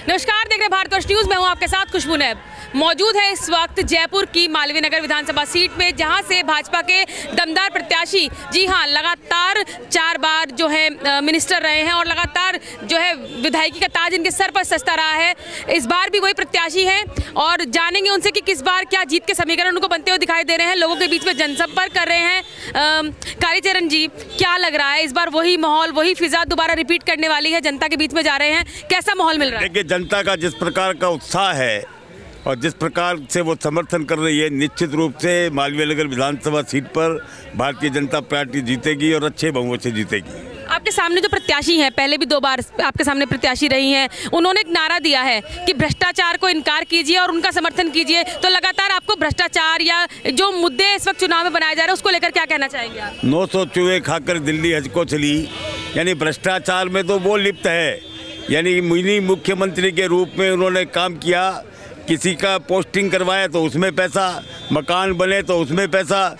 नमस्कार, देख रहे हैं भारतवर्ष न्यूज़। मैं हूं आपके साथ खुशबू नैब। मौजूद है इस वक्त जयपुर की मालवीय नगर विधानसभा सीट में, जहां से भाजपा के दमदार प्रत्याशी, जी हां, लगातार 4 बार जो है मिनिस्टर रहे हैं और लगातार जो है विधायकी का ताज इनके सर पर सजता रहा है। इस बार भी वही प्रत्याशी हैं और जानेंगे उनसे कि किस बार क्या जीत के समीकरण उनको बनते हुए दिखाई दे रहे हैं। लोगों के बीच में जनसंपर्क कर रहे हैं। कालीचरण जी, क्या लग रहा है इस बार वही माहौल, वही फिजा दोबारा रिपीट करने वाली है? जनता के बीच में जा रहे हैं, कैसा माहौल मिल रहा है? देखिए, जनता का जिस प्रकार का उत्साह है और जिस प्रकार से वो समर्थन कर रही है, निश्चित रूप से मालवीय नगर विधानसभा सीट पर भारतीय जनता पार्टी जीतेगी और अच्छे बहुमत से जीतेगी। आपके सामने जो प्रत्याशी हैं, पहले भी 2 बार आपके सामने प्रत्याशी रही हैं, उन्होंने एक नारा दिया है कि भ्रष्टाचार को इनकार कीजिए और उनका समर्थन कीजिए। तो लगातार आपको भ्रष्टाचार या जो मुद्दे इस वक्त चुनाव में बनाए जा रहे हैं उसको लेकर क्या कहना चाहेंगे आप? 900 चूहे खाकर दिल्ली हज को चली, यानी भ्रष्टाचार में तो वो लिप्त है। यानी मिनी मुख्यमंत्री के रूप में उन्होंने काम किया, किसी का पोस्टिंग करवाया तो उसमें पैसा, मकान बने तो उसमें पैसा,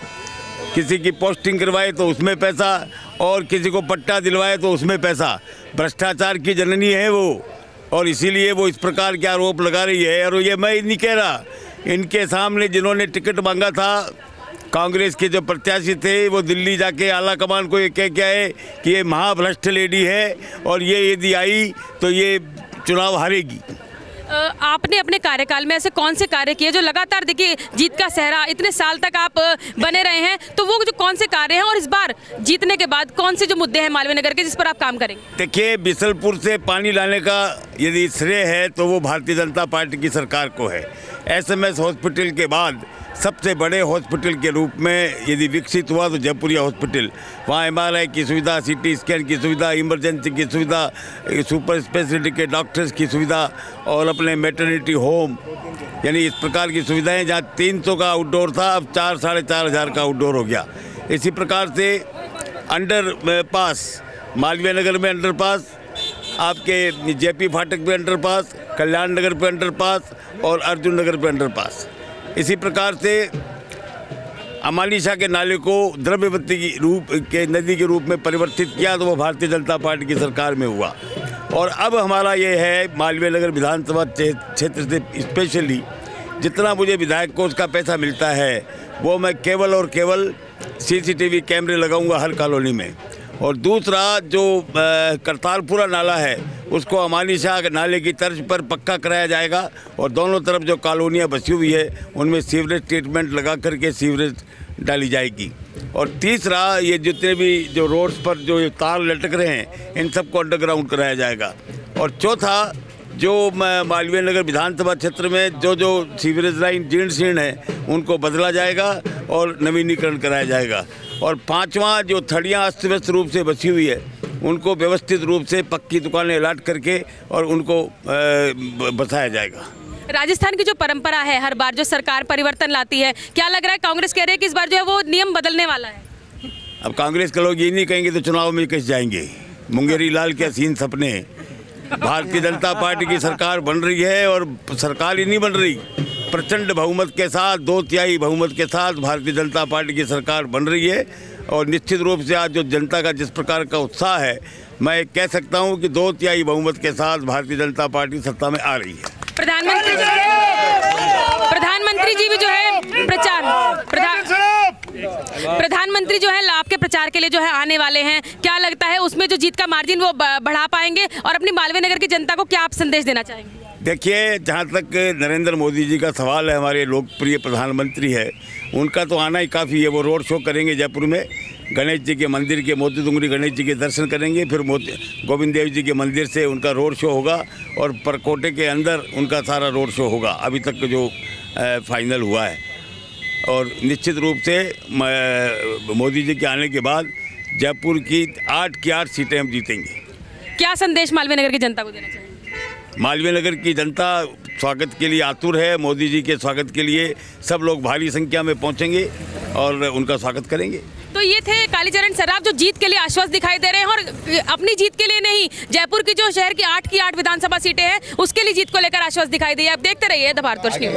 किसी की पोस्टिंग करवाए तो उसमें पैसा और किसी को पट्टा दिलवाए तो उसमें पैसा। भ्रष्टाचार की जननी है वो, और इसीलिए वो इस प्रकार के आरोप लगा रही है। और ये मैं नहीं कह रहा, इनके सामने जिन्होंने टिकट मांगा था, कांग्रेस के जो प्रत्याशी थे, वो दिल्ली जाके आला कमान को ये कह के आए कि ये महाभ्रष्ट लेडी है और ये यदि आई तो ये चुनाव हारेगी। आपने अपने कार्यकाल में ऐसे कौन से कार्य किए जो लगातार, देखिए, जीत का सेहरा इतने साल तक आप बने रहे हैं, तो वो जो कौन से कार्य हैं और इस बार जीतने के बाद कौन से जो मुद्दे हैं मालवीय नगर के जिस पर आप काम करेंगे? देखिए, बिसलपुर से पानी लाने का यदि श्रेय है तो वो भारतीय जनता पार्टी की सरकार को है। SMS हॉस्पिटल के बाद सबसे बड़े हॉस्पिटल के रूप में यदि विकसित हुआ तो जयपुरिया हॉस्पिटल, वहाँ MRI की सुविधा, CT स्कैन की सुविधा, इमरजेंसी की सुविधा, सुपर स्पेशलिटी के डॉक्टर्स की सुविधा और अपने मैटरनिटी होम, यानी इस प्रकार की सुविधाएं। जहाँ 300 का आउटडोर था, अब 4-4.5 का आउटडोर हो गया। इसी प्रकार से अंडर पास, मालवीय नगर में अंडर पास, आपके JP फाटक पे अंडर पास, कल्याण नगर पे अंडर पास और अर्जुन नगर पे अंडर पास। इसी प्रकार से अमानिशा के नाले को द्रव्यवती की रूप के नदी के रूप में परिवर्तित किया तो वो भारतीय जनता पार्टी की सरकार में हुआ। और अब हमारा ये है, मालवीय नगर विधानसभा क्षेत्र से स्पेशली जितना मुझे विधायक को उसका पैसा मिलता है, वो मैं केवल और केवल CCTV कैमरे लगाऊंगा हर कॉलोनी में। और दूसरा जो करतारपुरा नाला है, उसको अमानिशा नाले की तर्ज पर पक्का कराया जाएगा और दोनों तरफ जो कॉलोनियाँ बसी हुई है उनमें सीवरेज ट्रीटमेंट लगा करके सीवरेज डाली जाएगी। और तीसरा, ये जितने भी जो रोड्स पर जो ये तार लटक रहे हैं, इन सबको अंडरग्राउंड कराया जाएगा। और चौथा, जो मालवीय नगर विधानसभा क्षेत्र में जो सीवरेज लाइन जीर्ण शीर्ण है, उनको बदला जाएगा और नवीनीकरण कराया जाएगा। और 5वां, जो थड़ियाँ अस्त व्यस्त रूप से बसी हुई है, उनको व्यवस्थित रूप से पक्की दुकानें अलाट करके और उनको बसाया जाएगा। राजस्थान की जो परंपरा है, हर बार जो सरकार परिवर्तन लाती है, क्या लग रहा है कांग्रेस कह रही है कि इस बार जो है वो नियम बदलने वाला है? अब कांग्रेस के लोग ये नहीं कहेंगे तो चुनाव में कैसे जाएंगे? मुंगेरी लाल के हसीन सपने। भारतीय जनता पार्टी की सरकार बन रही है और सरकार ही नहीं बन रही, प्रचंड बहुमत के साथ, 2/3 बहुमत के साथ भारतीय जनता पार्टी की सरकार बन रही है। और निश्चित रूप से आज जो जनता का जिस प्रकार का उत्साह है, मैं कह सकता हूं कि 2/3 बहुमत के साथ भारतीय जनता पार्टी सत्ता में आ रही है। प्रधानमंत्री जी भी जो है प्रधानमंत्री जो है आपके प्रचार के लिए जो है आने वाले हैं, क्या लगता है उसमें जो जीत का मार्जिन वो बढ़ा पाएंगे और अपनी मालवीय नगर की जनता को क्या आप संदेश देना चाहेंगे? देखिए, जहाँ तक नरेंद्र मोदी जी का सवाल है, हमारे लोकप्रिय प्रधानमंत्री है, उनका तो आना ही काफ़ी है। वो रोड शो करेंगे जयपुर में, गणेश जी के मंदिर के, मोती डूंगरी गणेश जी के दर्शन करेंगे, फिर गोविंद देव जी के मंदिर से उनका रोड शो होगा और परकोटे के अंदर उनका सारा रोड शो होगा, अभी तक जो फाइनल हुआ है। और निश्चित रूप से मोदी जी के आने के बाद जयपुर की 8 की 8 सीटें हम जीतेंगे। क्या संदेश मालवीय नगर की जनता को देना चाहिए? मालवीय नगर की जनता स्वागत के लिए आतुर है। मोदी जी के स्वागत के लिए सब लोग भारी संख्या में पहुंचेंगे और उनका स्वागत करेंगे। तो ये थे कालीचरण सराफ, जो जीत के लिए आश्वस्त दिखाई दे रहे हैं और अपनी जीत के लिए नहीं, जयपुर की जो शहर की 8 की 8 विधानसभा सीटें हैं उसके लिए जीत को लेकर आश्वस्त दिखाई दी है। आप देखते रहिए द भारतवर्ष न्यूज़।